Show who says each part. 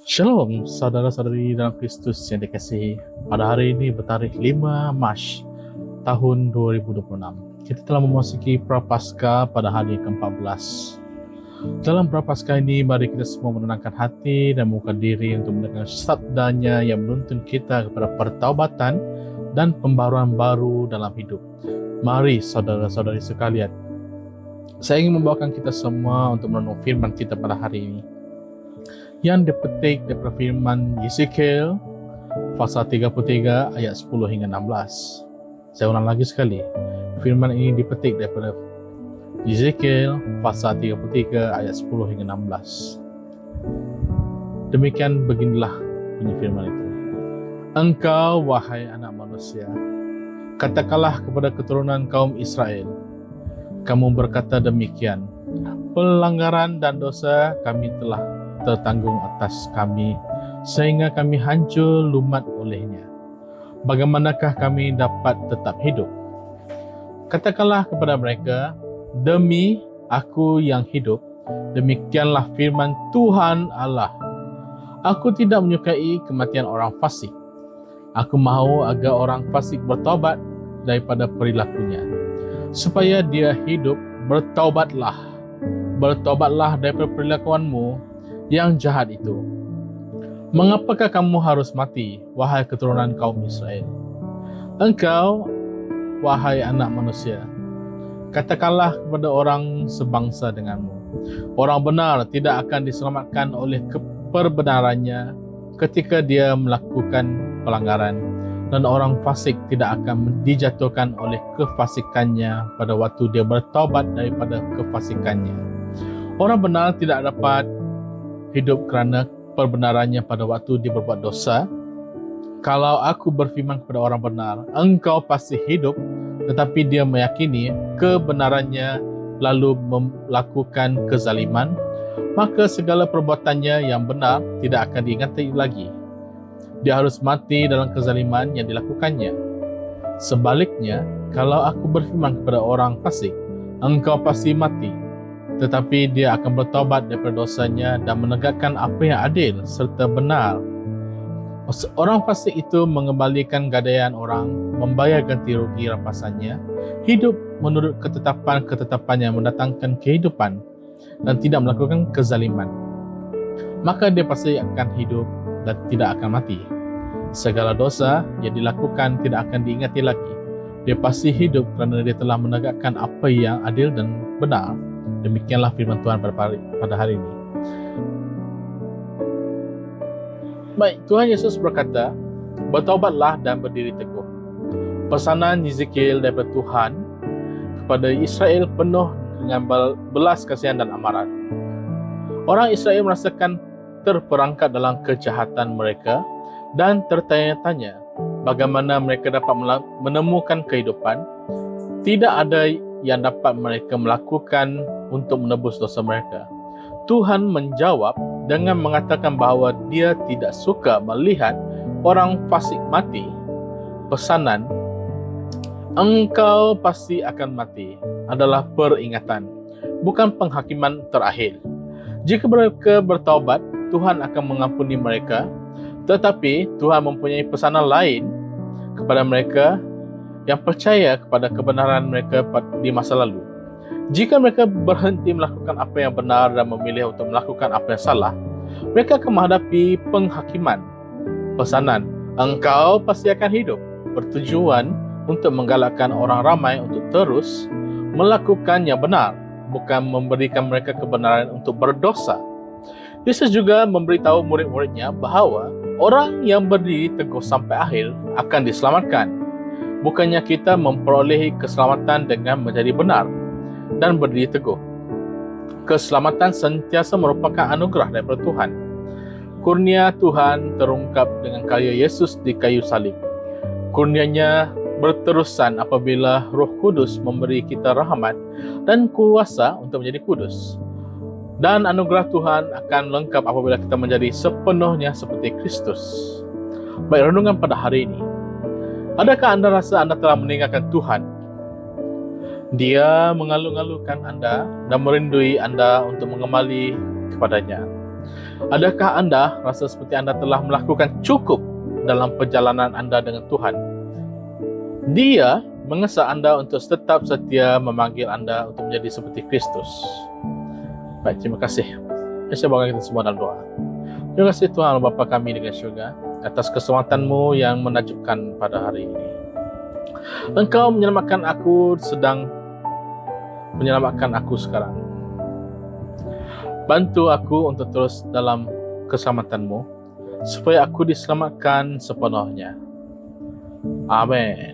Speaker 1: Shalom, saudara-saudari dalam Kristus yang dikasihi. Pada hari ini bertarikh 5 Mac tahun 2026. Kita telah memasuki Prapaskah pada hari ke-14. Dalam Prapaskah ini, mari kita semua menenangkan hati dan membuka diri untuk mendengar sabdanya yang menuntun kita kepada pertaubatan dan pembaruan baru dalam hidup. Mari saudara-saudari sekalian, saya ingin membawakan kita semua untuk merenung firman kita pada hari ini, yang dipetik daripada firman Yeskiel pasal 33 ayat 10 hingga 16. Saya ulang lagi sekali. Firman ini dipetik daripada Yeskiel pasal 33 ayat 10 hingga 16. Demikian beginilah bunyi firman itu. Engkau, wahai anak manusia, katakanlah kepada keturunan kaum Israel, kamu berkata demikian, pelanggaran dan dosa kami telah tertanggung atas kami, sehingga kami hancur lumat olehnya. Bagaimanakah kami dapat tetap hidup? Katakanlah kepada mereka, demi aku yang hidup, demikianlah firman Tuhan Allah, aku tidak menyukai kematian orang fasik. Aku mahu agar orang fasik bertaubat daripada perilakunya, supaya dia hidup. Bertaubatlah daripada perilakuanmu yang jahat itu. Mengapakah kamu harus mati, wahai keturunan kaum Israel? Engkau, wahai anak manusia, katakanlah kepada orang sebangsa denganmu, orang benar tidak akan diselamatkan oleh kebenarannya ketika dia melakukan pelanggaran, dan orang fasik tidak akan dijatuhkan oleh kefasikannya pada waktu dia bertaubat daripada kefasikannya. Orang benar tidak dapat hidup kerana perbenarannya pada waktu dia berbuat dosa. Kalau aku berfirman kepada orang benar, engkau pasti hidup, tetapi dia meyakini kebenarannya lalu melakukan kezaliman, maka segala perbuatannya yang benar tidak akan diingati lagi. Dia harus mati dalam kezaliman yang dilakukannya. Sebaliknya, kalau aku berfirman kepada orang fasik, engkau pasti mati, tetapi dia akan bertaubat daripada dosanya dan menegakkan apa yang adil serta benar. Orang fasik itu mengembalikan gadaian orang, membayar ganti rugi rampasannya, hidup menurut ketetapan yang mendatangkan kehidupan, dan tidak melakukan kezaliman. Maka dia pasti akan hidup dan tidak akan mati. Segala dosa yang dilakukan tidak akan diingati lagi. Dia pasti hidup kerana dia telah menegakkan apa yang adil dan benar. Demikianlah firman Tuhan pada hari ini. Baik, Tuhan Yesus berkata, bertaubatlah dan berdiri teguh. Pesanan Yeskiel daripada Tuhan kepada Israel penuh dengan belas kasihan dan amarah. Orang Israel merasakan terperangkap dalam kejahatan mereka dan tertanya-tanya bagaimana mereka dapat menemukan kehidupan. Tidak ada yang dapat mereka melakukan untuk menebus dosa mereka. Tuhan menjawab dengan mengatakan bahawa dia tidak suka melihat orang fasik mati. Pesanan, engkau pasti akan mati, adalah peringatan, bukan penghakiman terakhir. Jika mereka bertaubat, Tuhan akan mengampuni mereka, tetapi Tuhan mempunyai pesanan lain kepada mereka yang percaya kepada kebenaran mereka di masa lalu. Jika mereka berhenti melakukan apa yang benar dan memilih untuk melakukan apa yang salah, mereka akan menghadapi penghakiman. Pesanan, engkau pasti akan hidup, bertujuan untuk menggalakkan orang ramai untuk terus melakukan yang benar, bukan memberikan mereka kebenaran untuk berdosa. Yesus juga memberitahu murid-muridnya bahawa orang yang berdiri teguh sampai akhir akan diselamatkan. Bukannya kita memperolehi keselamatan dengan menjadi benar dan berdiri teguh. Keselamatan sentiasa merupakan anugerah daripada Tuhan. Kurnia Tuhan terungkap dengan karya Yesus di kayu salib. Kurnianya berterusan apabila Roh Kudus memberi kita rahmat dan kuasa untuk menjadi kudus. Dan anugerah Tuhan akan lengkap apabila kita menjadi sepenuhnya seperti Kristus. Baik, renungan pada hari ini. Adakah anda rasa anda telah meninggalkan Tuhan? Dia mengalu-alukan anda dan merindui anda untuk mengembali kepadanya. Adakah anda rasa seperti anda telah melakukan cukup dalam perjalanan anda dengan Tuhan? Dia mengesah anda untuk tetap setia memanggil anda untuk menjadi seperti Kristus. Baik, terima kasih. Saya bangga kita semua dalam doa. Terima kasih Tuhan Bapa kami di syurga atas keselamatan-Mu yang menakjubkan pada hari ini. Engkau menyelamatkan aku, sedang menyelamatkan aku sekarang. Bantu aku untuk terus dalam keselamatan-Mu, supaya aku diselamatkan sepenuhnya. Amin.